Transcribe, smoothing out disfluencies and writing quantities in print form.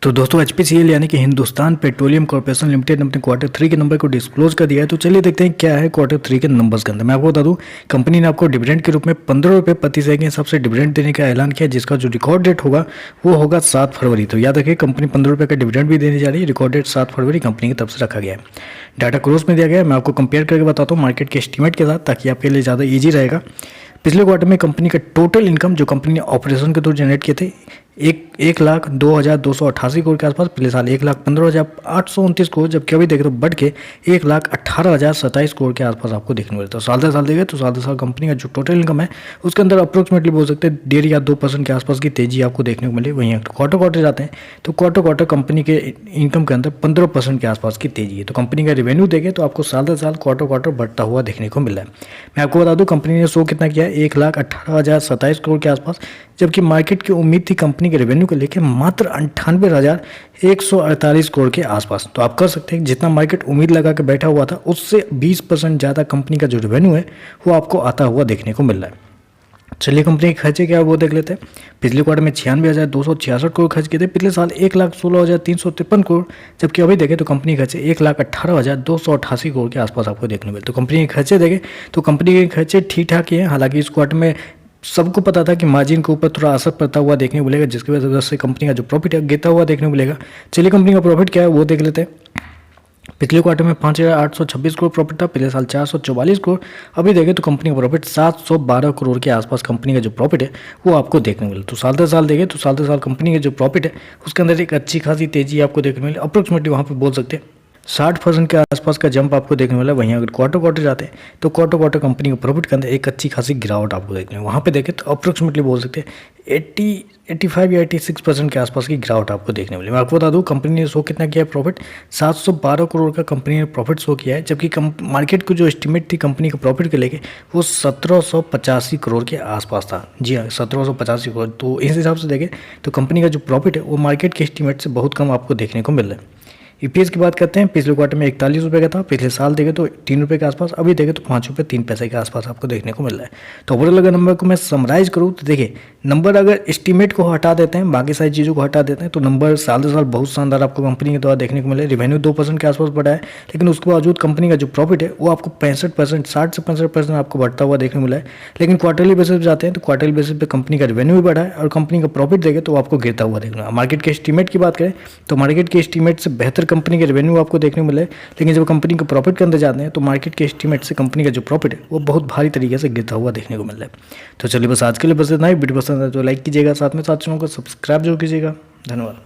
तो दोस्तों एचपीसीएल यानी कि हिंदुस्तान पेट्रोलियम कॉर्पोरेशन लिमिटेड ने अपने क्वार्टर 3 के नंबर को डिस्क्लोज कर दिया है। तो चलिए देखते हैं क्या है क्वार्टर 3 के नंबर्स के अंदर। मैं आपको बता दूं, कंपनी ने आपको डिविडेंड के रूप में 15 रुपये प्रति शेयर के हिसाब से डिविडेंड देने का ऐलान किया, जिसका जो रिकॉर्ड डेट होगा वो होगा 7 फरवरी। तो याद रखिए, कंपनी 15 रुपये का डिविडेंड भी देने जा रही है। रिकॉर्ड डेट 7 फरवरी कंपनी की तरफ से रखा गया है। डाटा क्रॉस में दिया गया है। मैं आपको कंपेयर करके बताता हूँ मार्केट के एस्टीमेट के साथ, ताकि आपके लिए ज़्यादा ईजी रहेगा। पिछले क्वार्टर में कंपनी का टोटल इनकम जो कंपनी ने ऑपरेशन के थ्रू जनरेट किए थे 1,02,288 करोड़ के आसपास। पिछले साल 1,15,829 करोड़, जबकि अभी देखें तो बढ़ के 1,18,027 करोड़ के आसपास आपको देखने को मिलता है। साल दर साल देखें तो साल दर साल कंपनी का जो टोटल इनकम है उसके अंदर अप्रोक्सीमेटली बोल सकते हैं 1.5 या 2% के आसपास की तेजी आपको देखने को मिले। वहीं क्वार्टर जाते हैं तो क्वार्टर कंपनी के इनकम के अंदर 15% के आसपास की तेजी है। तो कंपनी का रेवेन्यू देखें तो आपको साल दर साल क्वार्टर बढ़ता हुआ देखने को मिल रहा है। मैं आपको बता दूं, कंपनी ने शो कितना किया है 1,18,027 करोड़ के आसपास, जबकि मार्केट की उम्मीद थी कंपनी के रेवेन्यू को लेकर मात्र 98,148 करोड़ के आसपास। तो आप कर सकते हैं, जितना मार्केट उम्मीद लगा के बैठा हुआ था उससे 20% ज़्यादा कंपनी का जो रेवेन्यू है वो आपको आता हुआ देखने को मिल रहा है। चलिए कंपनी के खर्चे क्या है वो देख लेते हैं। पिछले क्वार्टर में 96,266 करोड़ खर्च किए थे। पिछले साल 1,16,353 करोड़, जबकि अभी देखें तो कंपनी के खर्चे 1,18,288 करोड़ के आसपास आपको देखने को मिलते। तो कंपनी के खर्चे देखें तो कंपनी के खर्चे ठीक ठाक ही हैं। हालांकि इस क्वार्टर में सबको पता था कि मार्जिन के ऊपर थोड़ा असर पड़ता हुआ देखने को मिलेगा, जिसकी वजह से कंपनी का जो प्रॉफिट है गिरता हुआ देखने को मिलेगा। चलिए कंपनी का प्रॉफिट क्या है वो देख लेते हैं। पिछले क्वार्टर में 5,826 करोड़ प्रॉफिट था। पिछले साल 444 करोड़। अभी देखें तो कंपनी का प्रॉफिट 712 करोड़ के आसपास कंपनी का जो प्रॉफिट है वो आपको देखने को मिले। तो साल दर साल देखें तो साल दर साल कंपनी का जो प्रॉफिट है उसके अंदर एक अच्छी खासी तेजी आपको देखने को मिले। अप्रोक्सीमेटली वहाँ पे बोल सकते हैं 60% के आसपास का जंप आपको देखने वाला है। वहीं अगर क्वार्टर जाते हैं तो क्वार्टर कंपनी के प्रॉफिट के अंदर एक अच्छी खासी गिरावट आपको देखने वहाँ पे देखें तो अप्रोक्सीमेटली बोल सकते हैं 85 या 86% के आसपास की गिरावट आपको देखने मिली। मैं आपको बता दूं, कंपनी ने शो कितना किया है प्रॉफिट 712 करोड़ का कंपनी ने प्रॉफिट शो किया है, जबकि मार्केट को जो एस्टीमेट थी कंपनी के प्रॉफिट के लेके वो 1785 करोड़ के आसपास था। जी हाँ, 1785 करोड़। तो इस हिसाब से देखें तो कंपनी का जो प्रॉफिट है वो मार्केट के एस्टीमेट से बहुत कम आपको देखने को मिल रहा है। ईपीएस की बात करते हैं, पिछले क्वार्टर में 41 रुपये का था। पिछले साल देखें तो 3 रुपये के आसपास। अभी देखें तो 5 रुपये 3 पैसे के आसपास आपको देखने को मिल रहा है। तो ओवरऑल अगर नंबर को मैं समराइज करूँ तो देखिए, नंबर अगर एस्टीमेट को हटा देते हैं, बाकी सारी चीज़ों को हटा देते हैं, तो नंबर साल दर साल बहुत शानदार आपको कंपनी के द्वारा देखने को मिले। रेवेन्यू 2% के आसपास बढ़ा है, लेकिन उसके बावजूद कंपनी का जो प्रॉफिट है वो आपको 65%, 60 से 65% आपको बढ़ता हुआ देखने को मिला है। लेकिन क्वार्टरली बेसिस पर जाते हैं तो क्वार्टरली बेसिस पर कंपनी का रेवेन्यू भी बढ़ा है और कंपनी का प्रॉफिट देखें तो आपको गिरता हुआ देखना है। मार्केट के एस्टीमेट की बात करें तो मार्केट के एस्टीमेट से बेहतर कंपनी के रेवेन्यू आपको देखने को मिले, लेकिन जब कंपनी के प्रॉफिट के अंदर जाते हैं तो मार्केट के एस्टीमेट से कंपनी का जो प्रॉफिट है वो बहुत भारी तरीके से गिरता हुआ देखने को मिल रहा है। तो चलिए बस आज के लिए बस इतना ही। वीडियो पसंद है तो लाइक कीजिएगा, साथ में साथ चैनल को सब्सक्राइब जरूर कीजिएगा। धन्यवाद।